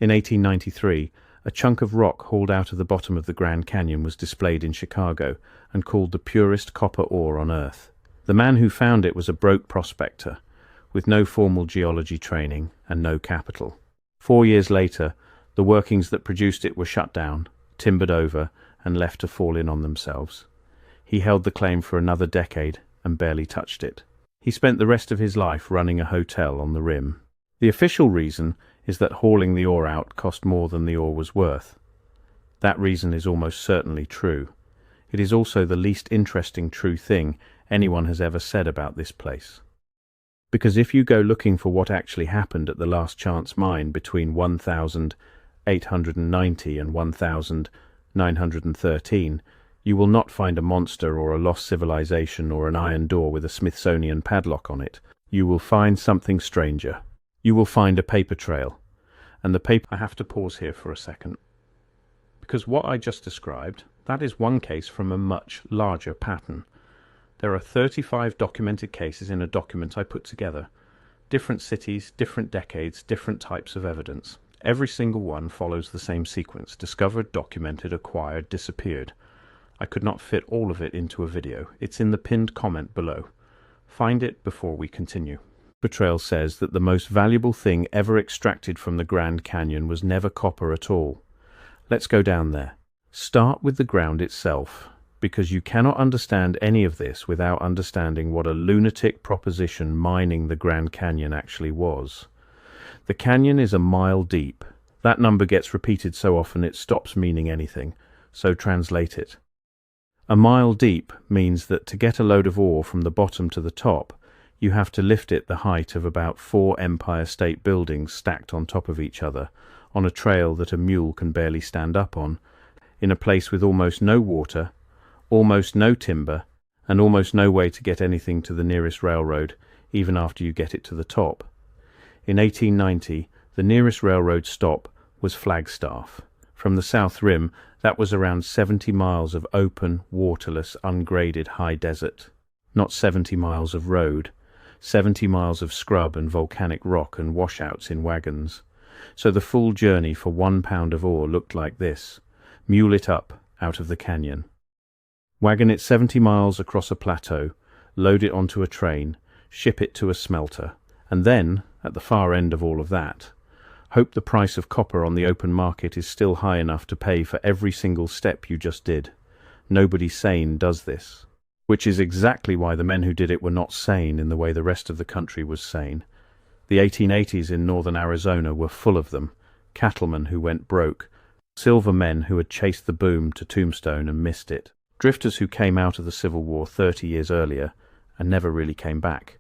In 1893, a chunk of rock hauled out of the bottom of the Grand Canyon was displayed in Chicago and called the purest copper ore on Earth. The man who found it was a broke prospector, with no formal geology training and no capital. 4 years later, the workings that produced it were shut down, timbered over, and left to fall in on themselves. He held the claim for another decade and barely touched it. He spent the rest of his life running a hotel on the rim. The official reason is that hauling the ore out cost more than the ore was worth. That reason is almost certainly true. It is also the least interesting true thing anyone has ever said about this place. Because if you go looking for what actually happened at the Last Chance mine between 1890 and 1913, you will not find a monster or a lost civilization or an iron door with a Smithsonian padlock on it. You will find something stranger. You will find a paper trail. And the paper... I have to pause here for a second. Because what I just described, that is one case from a much larger pattern. There are 35 documented cases in a document I put together. Different cities, different decades, different types of evidence. Every single one follows the same sequence: discovered, documented, acquired, disappeared. I could not fit all of it into a video. It's in the pinned comment below. Find it before we continue. Trail says that the most valuable thing ever extracted from the Grand Canyon was never copper at all. Let's go down there. Start with the ground itself, because you cannot understand any of this without understanding what a lunatic proposition mining the Grand Canyon actually was. The canyon is a mile deep. That number gets repeated so often it stops meaning anything, so translate it. A mile deep means that to get a load of ore from the bottom to the top, you have to lift it the height of about 4 Empire State Buildings stacked on top of each other, on a trail that a mule can barely stand up on, in a place with almost no water, almost no timber, and almost no way to get anything to the nearest railroad, even after you get it to the top. In 1890, the nearest railroad stop was Flagstaff. From the South Rim, that was around 70 miles of open, waterless, ungraded high desert. Not 70 miles of road, 70 miles of scrub and volcanic rock and washouts in wagons. So the full journey for 1 pound of ore looked like this: mule it up out of the canyon. Wagon it 70 miles across a plateau, load it onto a train, ship it to a smelter, and then, at the far end of all of that, hope the price of copper on the open market is still high enough to pay for every single step you just did. Nobody sane does this. Which is exactly why the men who did it were not sane in the way the rest of the country was sane. The 1880s in northern Arizona were full of them, cattlemen who went broke, silver men who had chased the boom to Tombstone and missed it, drifters who came out of the Civil War 30 years earlier and never really came back.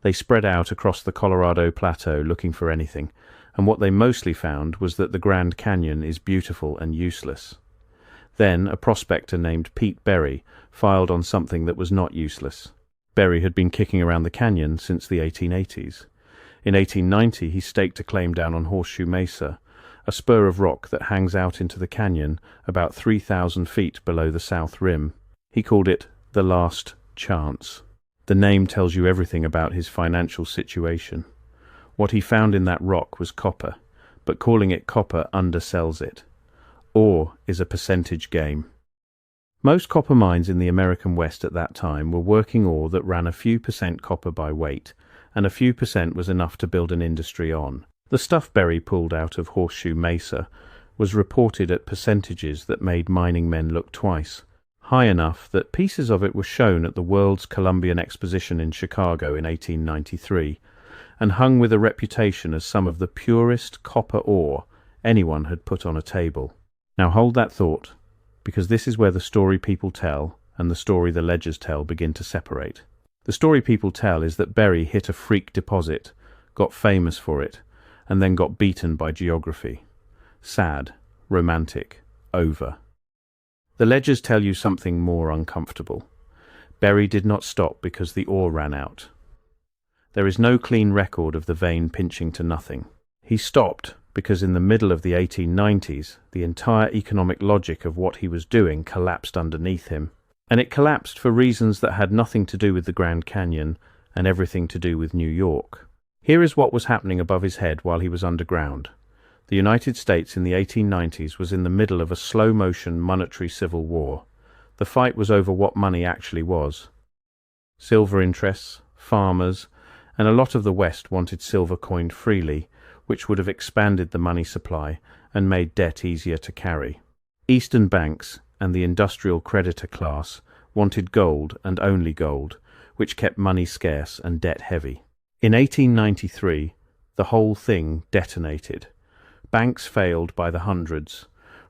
They spread out across the Colorado Plateau looking for anything, and what they mostly found was that the Grand Canyon is beautiful and useless. Then a prospector named Pete Berry filed on something that was not useless. Berry had been kicking around the canyon since the 1880s. In 1890 he staked a claim down on Horseshoe Mesa, a spur of rock that hangs out into the canyon about 3,000 feet below the south rim. He called it the Last Chance. The name tells you everything about his financial situation. What he found in that rock was copper, but calling it copper undersells it. Ore is a percentage game. Most copper mines in the American West at that time were working ore that ran a few percent copper by weight, and a few percent was enough to build an industry on. The stuff Berry pulled out of Horseshoe Mesa was reported at percentages that made mining men look twice, high enough that pieces of it were shown at the World's Columbian Exposition in Chicago in 1893, and hung with a reputation as some of the purest copper ore anyone had put on a table. Now hold that thought, because this is where the story people tell and the story the ledgers tell begin to separate. The story people tell is that Berry hit a freak deposit, got famous for it, and then got beaten by geography. Sad, romantic, over. The ledgers tell you something more uncomfortable. Berry did not stop because the ore ran out. There is no clean record of the vein pinching to nothing. He stopped because in the middle of the 1890s, the entire economic logic of what he was doing collapsed underneath him. And it collapsed for reasons that had nothing to do with the Grand Canyon and everything to do with New York. Here is what was happening above his head while he was underground. The United States in the 1890s was in the middle of a slow-motion monetary civil war. The fight was over what money actually was. Silver interests, farmers, and a lot of the West wanted silver coined freely, which would have expanded the money supply and made debt easier to carry. Eastern banks and the industrial creditor class wanted gold and only gold, which kept money scarce and debt heavy. In 1893, the whole thing detonated. Banks failed by the hundreds.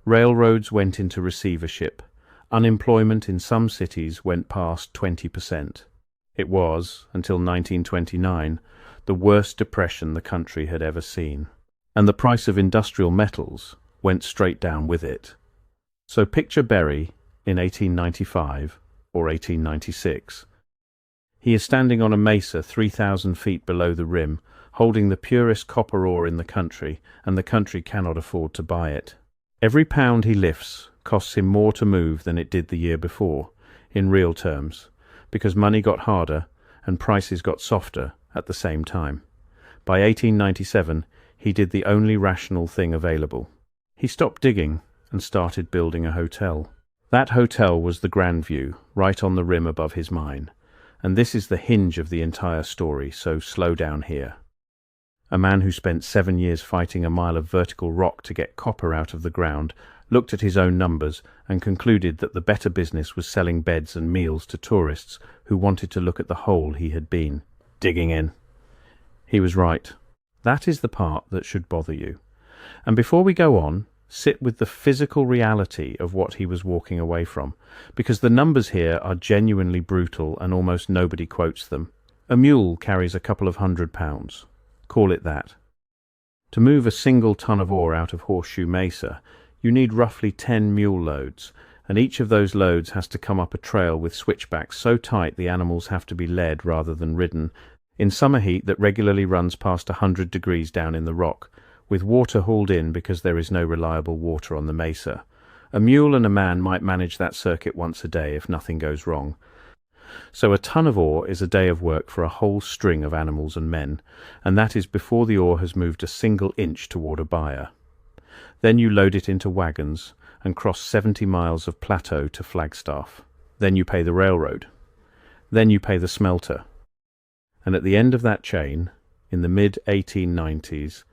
Railroads went into receivership. Unemployment in some cities went past 20%. It was, until 1929, the worst depression the country had ever seen. And the price of industrial metals went straight down with it. So picture Berry in 1895 or 1896. He is standing on a mesa 3,000 feet below the rim, holding the purest copper ore in the country, and the country cannot afford to buy it. Every pound he lifts costs him more to move than it did the year before, in real terms, because money got harder and prices got softer at the same time. By 1897, he did the only rational thing available. He stopped digging and started building a hotel. That hotel was the Grandview, right on the rim above his mine. And this is the hinge of the entire story, so slow down here. A man who spent 7 years fighting a mile of vertical rock to get copper out of the ground looked at his own numbers and concluded that the better business was selling beds and meals to tourists who wanted to look at the hole he had been digging in. He was right. That is the part that should bother you. And before we go on, sit with the physical reality of what he was walking away from, because the numbers here are genuinely brutal and almost nobody quotes them. A mule carries a couple of 100 pounds. Call it that. To move a single ton of ore out of Horseshoe Mesa, you need roughly 10 mule loads, and each of those loads has to come up a trail with switchbacks so tight the animals have to be led rather than ridden, in summer heat that regularly runs past 100 degrees down in the rock, with water hauled in because there is no reliable water on the mesa. A mule and a man might manage that circuit once a day if nothing goes wrong. So a ton of ore is a day of work for a whole string of animals and men, and that is before the ore has moved a single inch toward a buyer. Then you load it into wagons and cross 70 miles of plateau to Flagstaff. Then you pay the railroad. Then you pay the smelter. And at the end of that chain, in the mid-1890s,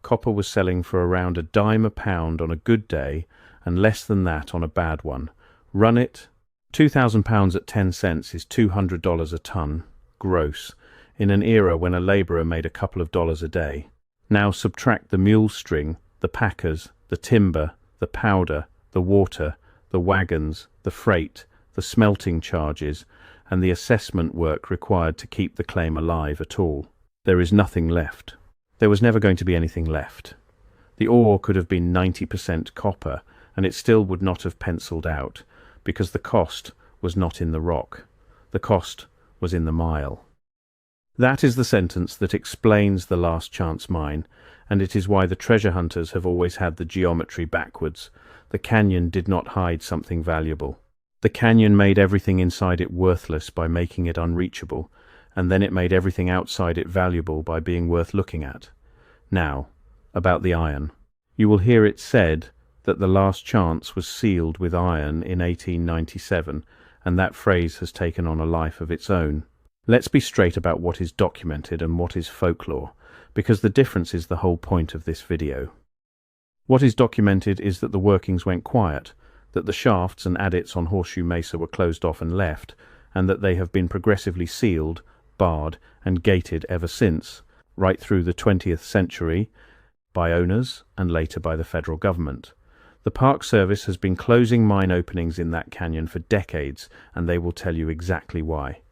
copper was selling for around $0.10 a pound on a good day and less than that on a bad one. Run it. 2,000 pounds at 10 cents is $200 a ton, gross, in an era when a labourer made a couple of dollars a day. Now subtract the mule string, the packers, the timber, the powder, the water, the wagons, the freight, the smelting charges, and the assessment work required to keep the claim alive at all. There is nothing left. There was never going to be anything left. The ore could have been 90% copper, and it still would not have penciled out, because the cost was not in the rock. The cost was in the mile. That is the sentence that explains the Last Chance mine, and it is why the treasure hunters have always had the geometry backwards. The canyon did not hide something valuable. The canyon made everything inside it worthless by making it unreachable, and then it made everything outside it valuable by being worth looking at. Now, about the iron. You will hear it said that the Last Chance was sealed with iron in 1897, and that phrase has taken on a life of its own. Let's be straight about what is documented and what is folklore, because the difference is the whole point of this video. What is documented is that the workings went quiet, that the shafts and adits on Horseshoe Mesa were closed off and left, and that they have been progressively sealed, barred, and gated ever since, right through the 20th century, by owners and later by the federal government. The Park Service has been closing mine openings in that canyon for decades, and they will tell you exactly why.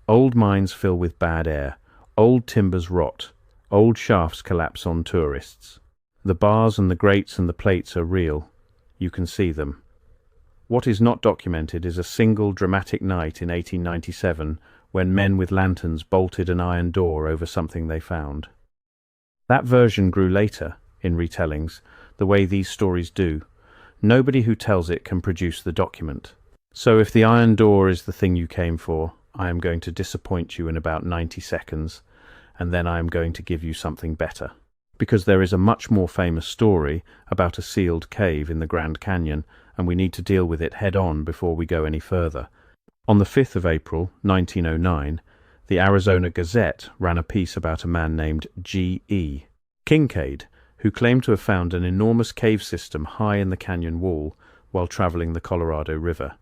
Old mines fill with bad air, old timbers rot, old shafts collapse on tourists. The bars and the grates and the plates are real. You can see them. What is not documented is a single dramatic night in 1897 when men with lanterns bolted an iron door over something they found. That version grew later, in retellings, the way these stories do. Nobody who tells it can produce the document. So if the iron door is the thing you came for, I am going to disappoint you in about 90 seconds, and then I am going to give you something better. because there is a much more famous story about a sealed cave in the Grand Canyon, and we need to deal with it head-on before we go any further. On the 5th of April, 1909, the Arizona Gazette ran a piece about a man named G.E. Kincaid, who claimed to have found an enormous cave system high in the canyon wall while traveling the Colorado River.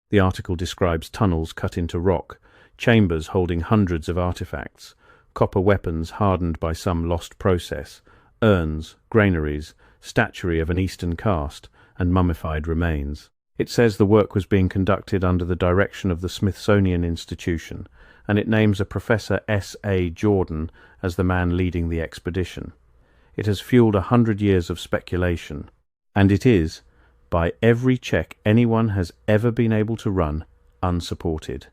The article describes tunnels cut into rock, chambers holding hundreds of artifacts, copper weapons hardened by some lost process, urns, granaries, statuary of an Eastern caste, and mummified remains. It says the work was being conducted under the direction of the Smithsonian Institution, and it names a Professor S.A. Jordan as the man leading the expedition. It has fueled 100 years of speculation, and it is, by every check anyone has ever been able to run, unsupported.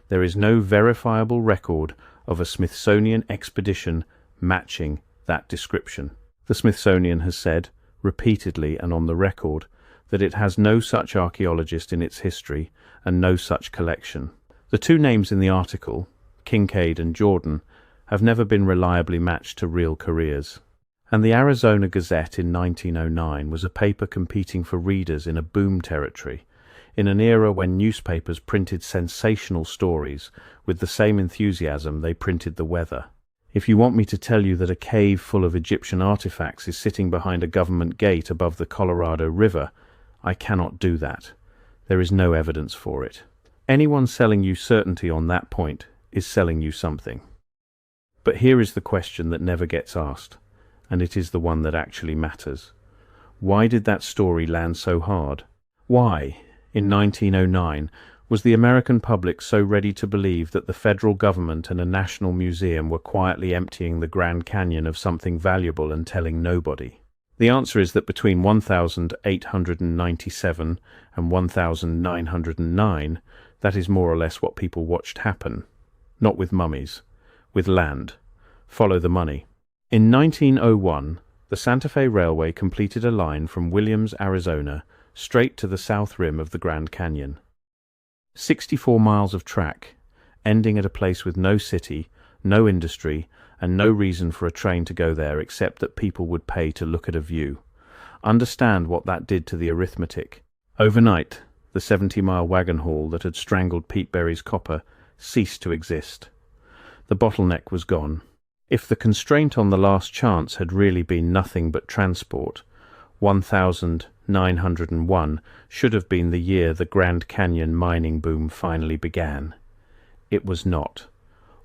There is no verifiable record of a Smithsonian expedition matching that description. The Smithsonian has said, repeatedly and on the record, that it has no such archaeologist in its history and no such collection. The two names in the article, Kincaid and Jordan, have never been reliably matched to real careers. And the Arizona Gazette in 1909 was a paper competing for readers in a boom territory, in an era when newspapers printed sensational stories with the same enthusiasm they printed the weather. If you want me to tell you that a cave full of Egyptian artifacts is sitting behind a government gate above the Colorado River, I cannot do that. There is no evidence for it. Anyone selling you certainty on that point is selling you something. But here is the question that never gets asked, and it is the one that actually matters. Why did that story land so hard? Why, in 1909, was the American public so ready to believe that the federal government and a national museum were quietly emptying the Grand Canyon of something valuable and telling nobody? The answer is that between 1897 and 1909, that is more or less what people watched happen. Not with mummies, with land. Follow the money. In 1901, the Santa Fe Railway completed a line from Williams, Arizona, straight to the south rim of the Grand Canyon. 64 miles of track, ending at a place with no city, no industry, and no reason for a train to go there except that people would pay to look at a view. Understand what that did to the arithmetic. Overnight, the 70-mile wagon haul that had strangled Pete Berry's copper ceased to exist. The bottleneck was gone. If the constraint on the last chance had really been nothing but transport, 1901 should have been the year the Grand Canyon mining boom finally began. It was not.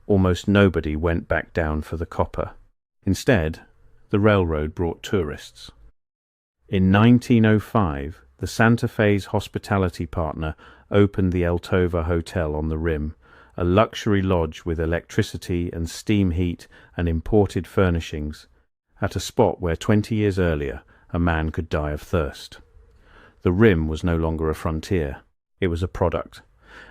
Almost nobody went back down for the copper. Instead, the railroad brought tourists. In 1905, the Santa Fe's hospitality partner opened the El Tova Hotel on the rim, a luxury lodge with electricity and steam heat and imported furnishings, at a spot where 20 years earlier a man could die of thirst. The rim was no longer a frontier, it was a product,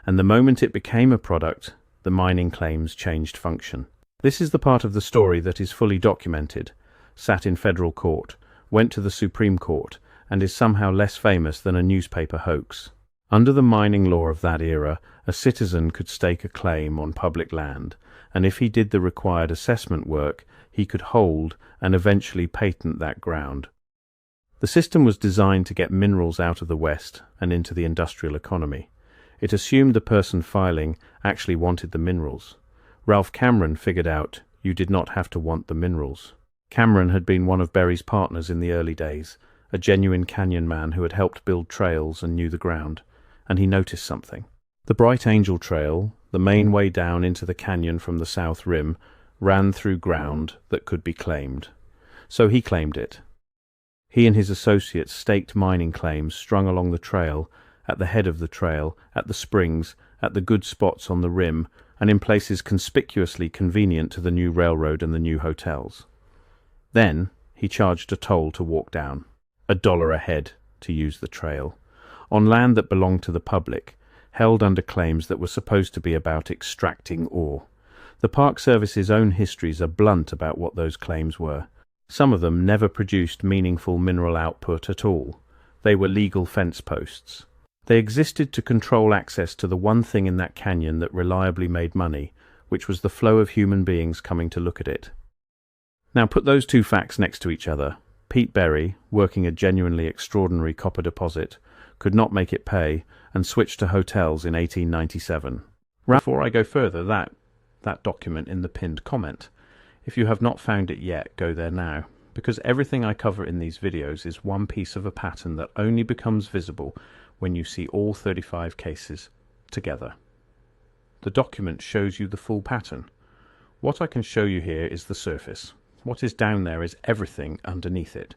and the moment it became a product, the mining claims changed function. This is the part of the story that is fully documented, sat in federal court, went to the Supreme Court, and is somehow less famous than a newspaper hoax. Under the mining law of that era, a citizen could stake a claim on public land, and if he did the required assessment work, he could hold and eventually patent that ground. The system was designed to get minerals out of the West and into the industrial economy. It assumed the person filing actually wanted the minerals. Ralph Cameron figured out you did not have to want the minerals. Cameron had been one of Berry's partners in the early days, a genuine canyon man who had helped build trails and knew the ground, and he noticed something. The Bright Angel Trail, the main way down into the canyon from the south rim, ran through ground that could be claimed. So he claimed it. He and his associates staked mining claims strung along the trail, at the head of the trail, at the springs, at the good spots on the rim, and in places conspicuously convenient to the new railroad and the new hotels. Then he charged a toll to walk down, $1 a head to use the trail, on land that belonged to the public, held under claims that were supposed to be about extracting ore. The Park Service's own histories are blunt about what those claims were. Some of them never produced meaningful mineral output at all. They were legal fence posts. They existed to control access to the one thing in that canyon that reliably made money, which was the flow of human beings coming to look at it. Now put those two facts next to each other. Pete Berry, working a genuinely extraordinary copper deposit, could not make it pay and switched to hotels in 1897. Before I go further, that document in the pinned comment. If you have not found it yet, go there now, because everything I cover in these videos is one piece of a pattern that only becomes visible when you see all 35 cases together. The document shows you the full pattern. What I can show you here is the surface. What is down there is everything underneath it.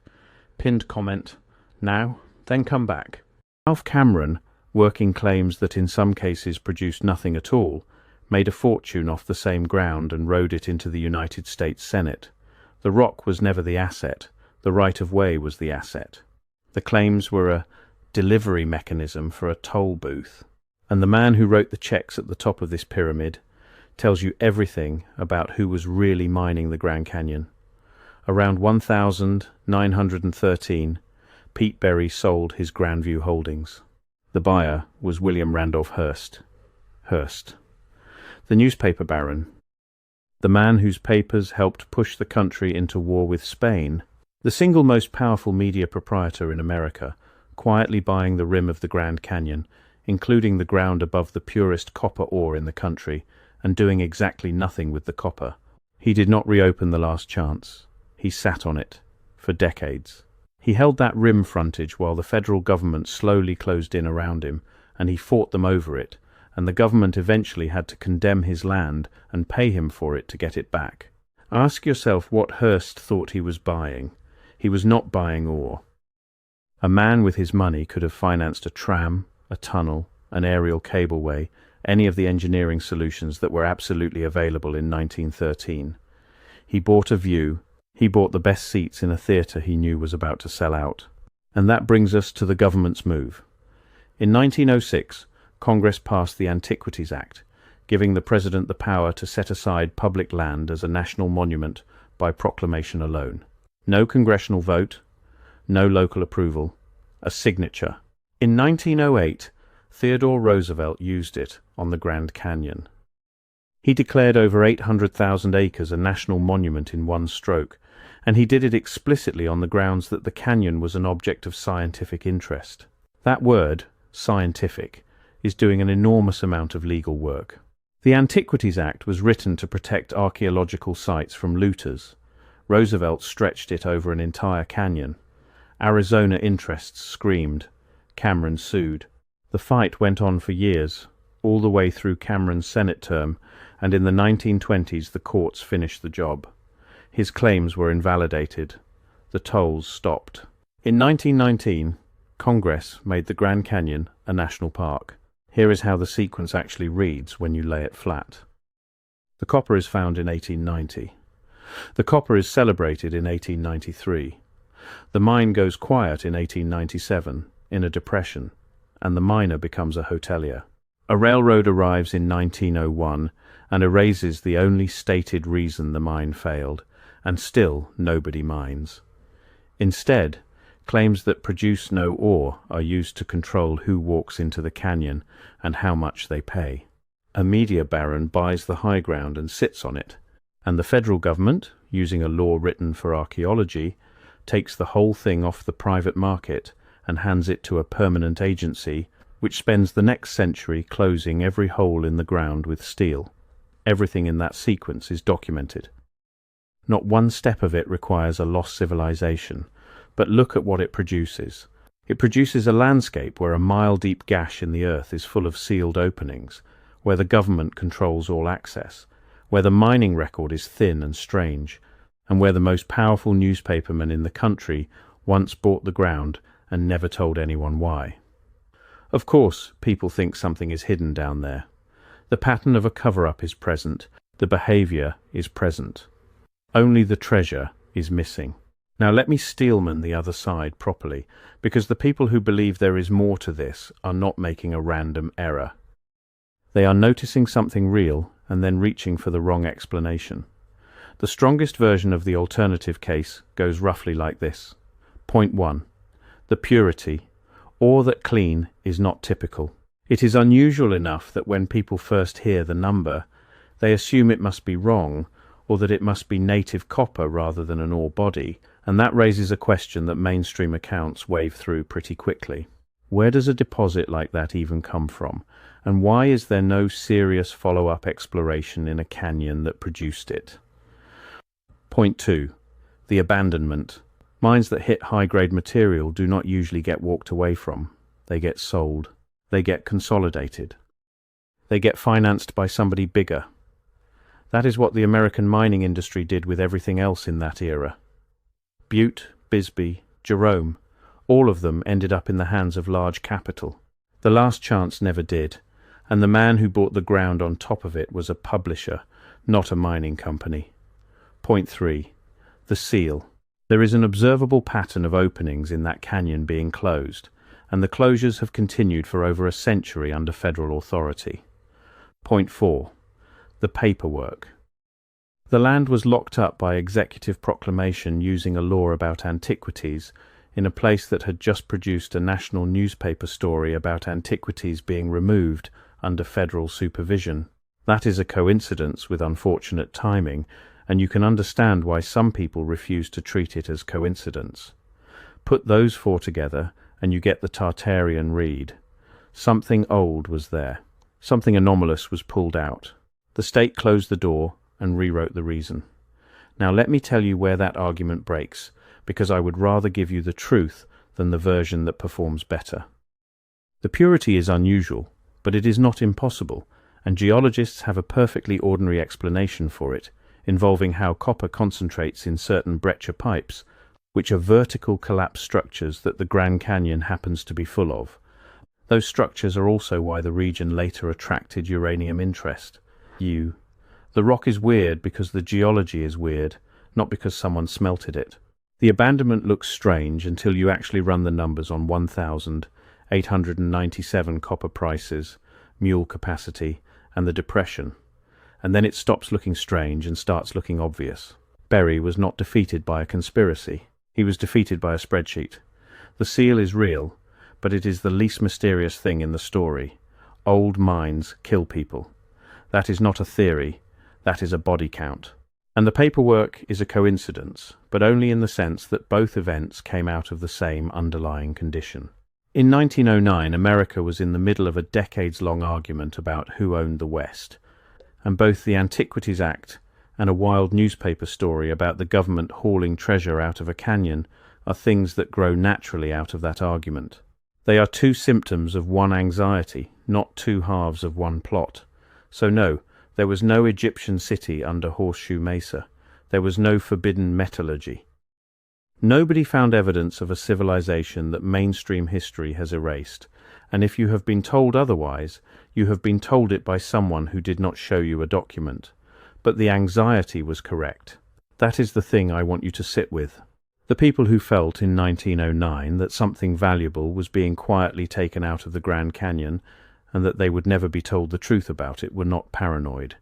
Pinned comment, now, then come back. Ralph Cameron, working claims that in some cases produced nothing at all, made a fortune off the same ground and rode it into the United States Senate. The rock was never the asset, the right of way was the asset. The claims were a delivery mechanism for a toll booth. And the man who wrote the checks at the top of this pyramid tells you everything about who was really mining the Grand Canyon. Around 1913, Pete Berry sold his Grandview holdings. The buyer was William Randolph Hearst. The newspaper baron, the man whose papers helped push the country into war with Spain, the single most powerful media proprietor in America, quietly buying the rim of the Grand Canyon, including the ground above the purest copper ore in the country, and doing exactly nothing with the copper. He did not reopen the Last Chance. He sat on it for decades. He held that rim frontage while the federal government slowly closed in around him, and he fought them over it, and the government eventually had to condemn his land and pay him for it to get it back. Ask yourself what Hearst thought he was buying. He was not buying ore. A man with his money could have financed a tram, a tunnel, an aerial cableway, any of the engineering solutions that were absolutely available in 1913. He bought a view. He bought the best seats in a theatre he knew was about to sell out. And that brings us to the government's move. In 1906, Congress passed the Antiquities Act, giving the President the power to set aside public land as a national monument by proclamation alone. No congressional vote, no local approval, a signature. In 1908, Theodore Roosevelt used it on the Grand Canyon. He declared over 800,000 acres a national monument in one stroke, and he did it explicitly on the grounds that the canyon was an object of scientific interest. That word, scientific, is doing an enormous amount of legal work. The Antiquities Act was written to protect archaeological sites from looters. Roosevelt stretched it over an entire canyon. Arizona interests screamed. Cameron sued. The fight went on for years, all the way through Cameron's Senate term, and in the 1920s the courts finished the job. His claims were invalidated. The tolls stopped. In 1919, Congress made the Grand Canyon a national park. Here is how the sequence actually reads when you lay it flat. The copper is found in 1890. The copper is celebrated in 1893. The mine goes quiet in 1897, in a depression, and the miner becomes a hotelier. A railroad arrives in 1901 and erases the only stated reason the mine failed, and still nobody mines. Instead, claims that produce no ore are used to control who walks into the canyon and how much they pay. A media baron buys the high ground and sits on it, and the federal government, using a law written for archaeology, takes the whole thing off the private market and hands it to a permanent agency which spends the next century closing every hole in the ground with steel. Everything in that sequence is documented. Not one step of it requires a lost civilization, but look at what it produces. It produces a landscape where a mile-deep gash in the earth is full of sealed openings, where the government controls all access, where the mining record is thin and strange, and where the most powerful newspaperman in the country once bought the ground and never told anyone why. Of course, people think something is hidden down there. The pattern of a cover-up is present, the behavior is present. Only the treasure is missing. Now let me steelman the other side properly, because the people who believe there is more to this are not making a random error. They are noticing something real and then reaching for the wrong explanation. The strongest version of the alternative case goes roughly like this. Point 1. The purity. Ore that clean is not typical. It is unusual enough that when people first hear the number, they assume it must be wrong, or that it must be native copper rather than an ore body, and that raises a question that mainstream accounts wave through pretty quickly. Where does a deposit like that even come from, and why is there no serious follow-up exploration in a canyon that produced it? Point 2. The abandonment. Mines that hit high-grade material do not usually get walked away from. They get sold. They get consolidated. They get financed by somebody bigger. That is what the American mining industry did with everything else in that era. Butte, Bisbee, Jerome, all of them ended up in the hands of large capital. The Last Chance never did, and the man who bought the ground on top of it was a publisher, not a mining company. Point 3. The seal. There is an observable pattern of openings in that canyon being closed, and the closures have continued for over a century under federal authority. Point 4. The paperwork. The land was locked up by executive proclamation using a law about antiquities in a place that had just produced a national newspaper story about antiquities being removed under federal supervision. That is a coincidence with unfortunate timing, and you can understand why some people refuse to treat it as coincidence. Put those four together, and you get the Tartarian read. Something old was there. Something anomalous was pulled out. The state closed the door and rewrote the reason. Now let me tell you where that argument breaks, because I would rather give you the truth than the version that performs better. The purity is unusual, but it is not impossible, and geologists have a perfectly ordinary explanation for it, involving how copper concentrates in certain breccia pipes, which are vertical collapse structures that the Grand Canyon happens to be full of. Those structures are also why the region later attracted uranium interest. The rock is weird because the geology is weird, not because someone smelted it. The abandonment looks strange until you actually run the numbers on 1,897 copper prices, mule capacity, and the depression. And then it stops looking strange and starts looking obvious. Berry was not defeated by a conspiracy. He was defeated by a spreadsheet. The seal is real, but it is the least mysterious thing in the story. Old mines kill people. That is not a theory, that is a body count. And the paperwork is a coincidence, but only in the sense that both events came out of the same underlying condition. In 1909, America was in the middle of a decades-long argument about who owned the West, and both the Antiquities Act and a wild newspaper story about the government hauling treasure out of a canyon are things that grow naturally out of that argument. They are two symptoms of one anxiety, not two halves of one plot. So no, there was no Egyptian city under Horseshoe Mesa. There was no forbidden metallurgy. Nobody found evidence of a civilization that mainstream history has erased, and if you have been told otherwise, you have been told it by someone who did not show you a document. But the anxiety was correct. That is the thing I want you to sit with. The people who felt in 1909 that something valuable was being quietly taken out of the Grand Canyon and that they would never be told the truth about it were not paranoid.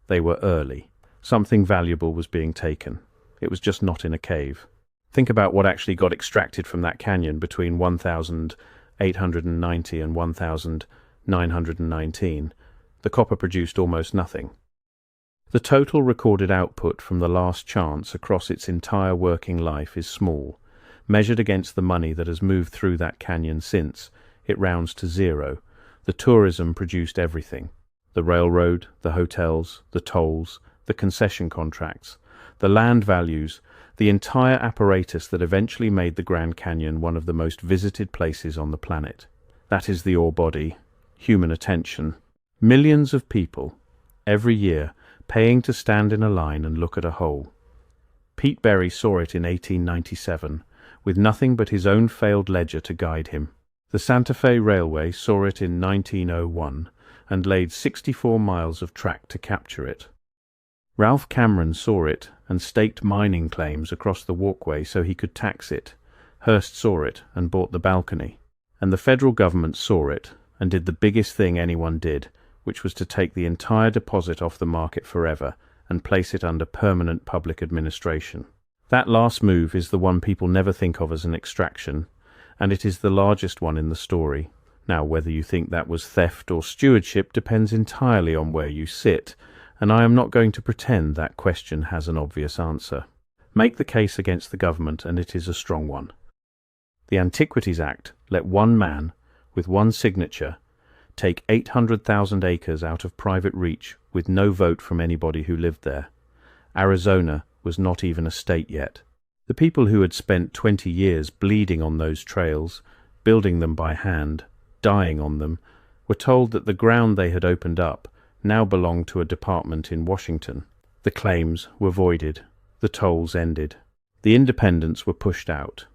They were early. Something valuable was being taken. It was just not in a cave. Think about what actually got extracted from that canyon between 1,890 and 1,919. The copper produced almost nothing. The total recorded output from the Last Chance across its entire working life is small. Measured against the money that has moved through that canyon since, it rounds to zero. The tourism produced everything. The railroad, the hotels, the tolls, the concession contracts, the land values, the entire apparatus that eventually made the Grand Canyon one of the most visited places on the planet. That is the ore body, human attention. Millions of people, every year, paying to stand in a line and look at a hole. Pete Berry saw it in 1897, with nothing but his own failed ledger to guide him. The Santa Fe Railway saw it in 1901 and laid 64 miles of track to capture it. Ralph Cameron saw it and staked mining claims across the walkway so he could tax it. Hearst saw it and bought the balcony. And the federal government saw it and did the biggest thing anyone did, which was to take the entire deposit off the market forever and place it under permanent public administration. That last move is the one people never think of as an extraction, and it is the largest one in the story. Now, whether you think that was theft or stewardship depends entirely on where you sit, and I am not going to pretend that question has an obvious answer. Make the case against the government, and it is a strong one. The Antiquities Act let one man, with one signature, take 800,000 acres out of private reach with no vote from anybody who lived there. Arizona was not even a state yet. The people who had spent 20 years bleeding on those trails, building them by hand, dying on them, were told that the ground they had opened up now belonged to a department in Washington. The claims were voided. The tolls ended. The independents were pushed out.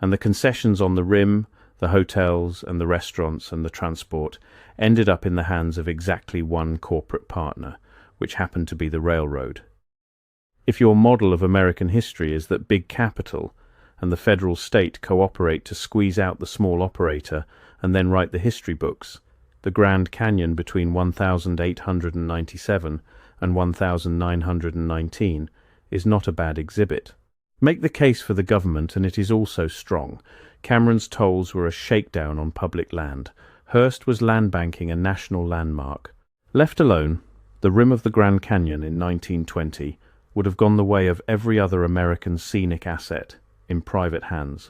And the concessions on the rim, the hotels and the restaurants and the transport ended up in the hands of exactly one corporate partner, which happened to be the railroad. If your model of American history is that big capital and the federal state cooperate to squeeze out the small operator and then write the history books, the Grand Canyon between 1897 and 1919 is not a bad exhibit. Make the case for the government, and it is also strong. Cameron's tolls were a shakedown on public land. Hearst was land banking a national landmark. Left alone, the rim of the Grand Canyon in 1920 would have gone the way of every other American scenic asset in private hands,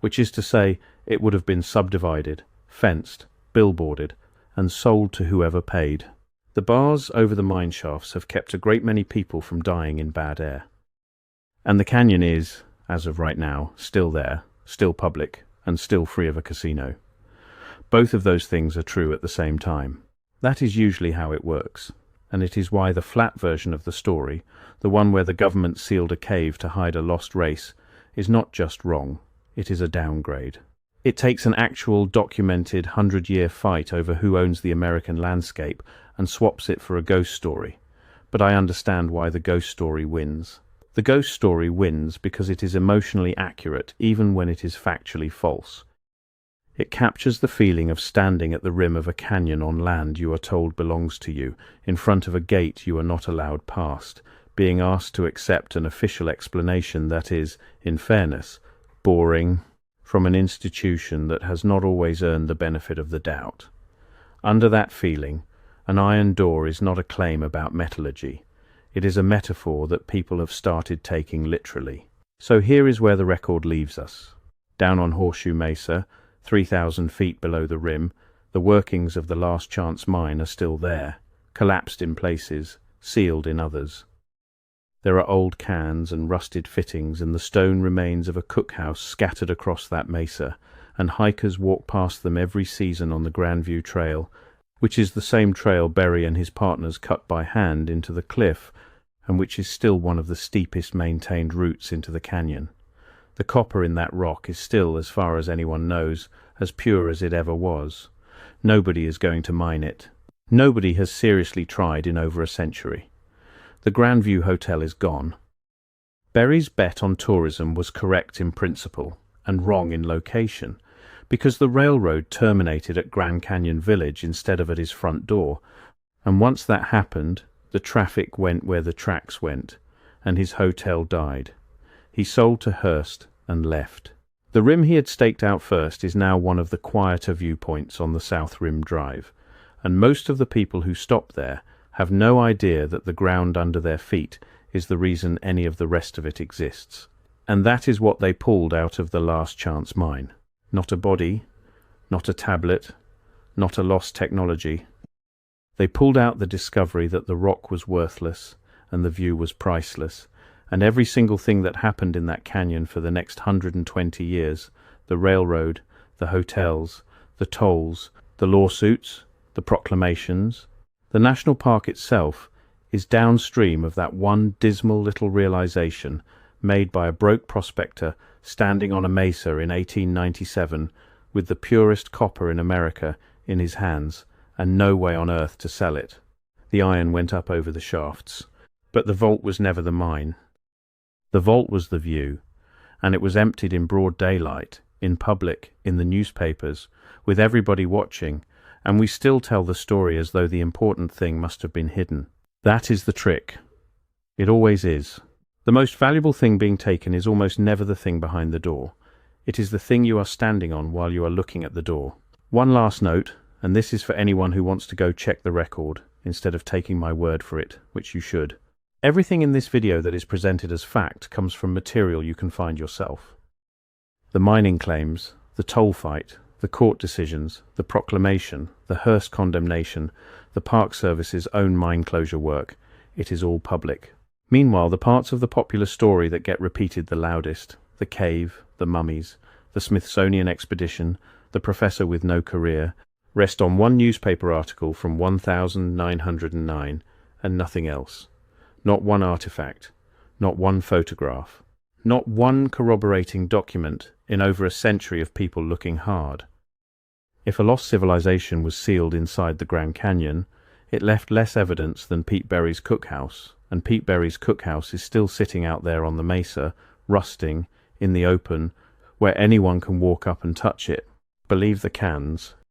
which is to say, it would have been subdivided, fenced, billboarded, and sold to whoever paid. The bars over the mine shafts have kept a great many people from dying in bad air. And the canyon is, as of right now, still there, still public, and still free of a casino. Both of those things are true at the same time. That is usually how it works, and it is why the flat version of the story, the one where the government sealed a cave to hide a lost race, is not just wrong, it is a downgrade. It takes an actual documented 100-year fight over who owns the American landscape and swaps it for a ghost story. But I understand why the ghost story wins. The ghost story wins because it is emotionally accurate even when it is factually false. It captures the feeling of standing at the rim of a canyon on land you are told belongs to you, in front of a gate you are not allowed past, being asked to accept an official explanation that is, in fairness, boring, from an institution that has not always earned the benefit of the doubt. Under that feeling, an iron door is not a claim about metallurgy. It is a metaphor that people have started taking literally. So here is where the record leaves us. Down on Horseshoe Mesa, 3,000 feet below the rim, the workings of the Last Chance mine are still there, collapsed in places, sealed in others. There are old cans and rusted fittings and the stone remains of a cookhouse scattered across that mesa, and hikers walk past them every season on the Grandview Trail, which is the same trail Berry and his partners cut by hand into the cliff, and which is still one of the steepest maintained routes into the canyon. The copper in that rock is still, as far as anyone knows, as pure as it ever was. Nobody is going to mine it. Nobody has seriously tried in over a century. The Grandview Hotel is gone. Berry's bet on tourism was correct in principle and wrong in location, because the railroad terminated at Grand Canyon Village instead of at his front door, and once that happened, the traffic went where the tracks went, and his hotel died. He sold to Hearst and left. The rim he had staked out first is now one of the quieter viewpoints on the South Rim Drive, and most of the people who stop there have no idea that the ground under their feet is the reason any of the rest of it exists. And that is what they pulled out of the Last Chance mine. Not a body, not a tablet, not a lost technology. They pulled out the discovery that the rock was worthless and the view was priceless, and every single thing that happened in that canyon for the next 120 years, the railroad, the hotels, the tolls, the lawsuits, the proclamations, the national park itself, is downstream of that one dismal little realization made by a broke prospector standing on a mesa in 1897 with the purest copper in America in his hands and no way on earth to sell it. The iron went up over the shafts, but the vault was never the mine. The vault was the view, and it was emptied in broad daylight, in public, in the newspapers, with everybody watching, and we still tell the story as though the important thing must have been hidden. That is the trick. It always is. The most valuable thing being taken is almost never the thing behind the door. It is the thing you are standing on while you are looking at the door. One last note, and this is for anyone who wants to go check the record. instead of taking my word for it, which you should. Everything in this video that is presented as fact comes from material you can find yourself. The mining claims, the toll fight, the court decisions, the proclamation, the Hearst condemnation, the Park Service's own mine closure work, it is all public. Meanwhile, the parts of the popular story that get repeated the loudest, the cave, the mummies, the Smithsonian expedition, the professor with no career, rest on one newspaper article from 1909 and nothing else. Not one artifact, not one photograph, not one corroborating document in over a century of people looking hard. If a lost civilization was sealed inside the Grand Canyon, it left less evidence than Pete Berry's cookhouse, and Pete Berry's cookhouse is still sitting out there on the mesa, rusting, in the open, where anyone can walk up and touch it. Believe the cans.